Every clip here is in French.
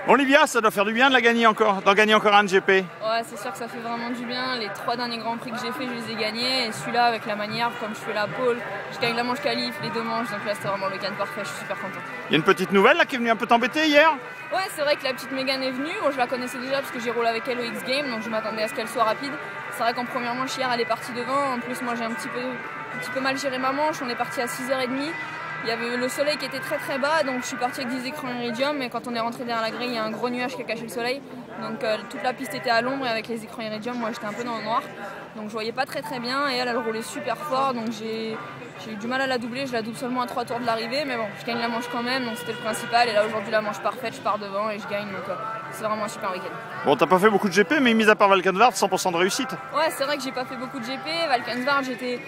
Olivia, ça doit faire du bien de la gagner encore, d'en gagner encore un de GP. Ouais, c'est sûr que ça fait vraiment du bien. Les 3 derniers Grands Prix que j'ai fait, je les ai gagnés. Et celui-là, avec la manière, comme je fais la pole, je gagne la manche qualif, les 2 manches. Donc là, c'était vraiment le week-end parfait. Je suis super contente. Il y a une petite nouvelle là qui est venue un peu t'embêter hier. Ouais, c'est vrai que la petite Megan est venue. Bon, je la connaissais déjà parce que j'ai roulé avec elle au X-Games. Donc je m'attendais à ce qu'elle soit rapide. C'est vrai qu'en première manche, hier, elle est partie devant. En plus, moi, j'ai un petit peu mal géré ma manche. On est parti à 6h30. Il y avait le soleil qui était très très bas, donc je suis partie avec des écrans Iridium, et quand on est rentré derrière la grille, il y a un gros nuage qui a caché le soleil. Donc toute la piste était à l'ombre, et avec les écrans Iridium, moi j'étais un peu dans le noir. Donc je voyais pas très très bien, et elle roulait super fort, donc j'ai eu du mal à la doubler. Je la double seulement à 3 tours de l'arrivée, mais bon, je gagne la manche quand même, donc c'était le principal. Et là aujourd'hui, la manche parfaite, je pars devant et je gagne, donc c'est vraiment un super week-end. Bon, t'as pas fait beaucoup de GP, mais mis à part Valkenwaard, 100% de réussite. Ouais, c'est vrai que j'ai pas fait beaucoup de GP. Valkenwaard, j'étais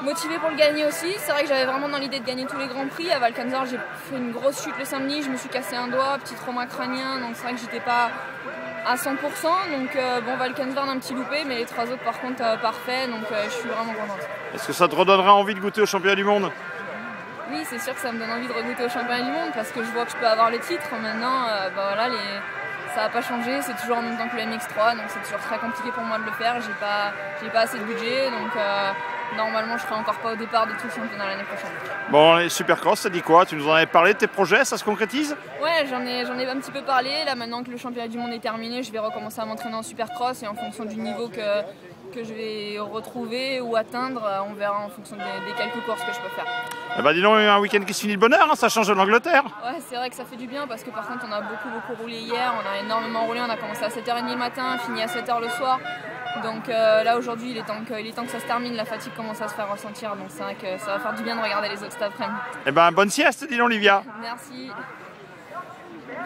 motivée pour le gagner aussi. C'est vrai que j'avais vraiment dans l'idée de gagner tous les grands prix. À Valkenwaard, j'ai fait une grosse chute le samedi, je me suis cassé un doigt, petit trauma crânien, donc c'est vrai que j'étais pas à 100%. Donc bon, Valkenwaard un petit loupé, mais les 3 autres par contre parfait, donc je suis vraiment contente. Est-ce que ça te redonnera envie de goûter au championnat du monde? Oui, c'est sûr que ça me donne envie de regoûter au championnat du monde parce que je vois que je peux avoir le titre. Maintenant, bah voilà, ça n'a pas changé, c'est toujours en même temps que le MX3, donc c'est toujours très compliqué pour moi de le faire. J'ai pas assez de budget, donc normalement je serai encore pas au départ de tout le championnat l'année prochaine. Bon, les Supercross, ça dit quoi? Tu nous en avais parlé de tes projets, ça se concrétise? Ouais, j'en ai un petit peu parlé. Là, maintenant que le championnat du monde est terminé, je vais recommencer à m'entraîner en Supercross, et en fonction du niveau que je vais retrouver ou atteindre, on verra en fonction des quelques courses que je peux faire. Eh ben dis donc, un week-end qui se finit de bonheur, hein, ça change de l'Angleterre. Ouais, c'est vrai que ça fait du bien parce que par contre on a beaucoup roulé hier, on a énormément roulé, on a commencé à 7h30 le matin, fini à 7h le soir. Donc là aujourd'hui il est temps que ça se termine, la fatigue commence à se faire ressentir, donc c'est vrai que ça va faire du bien de regarder les autres cet après-midi. Eh ben bonne sieste, dis donc Olivia. Merci.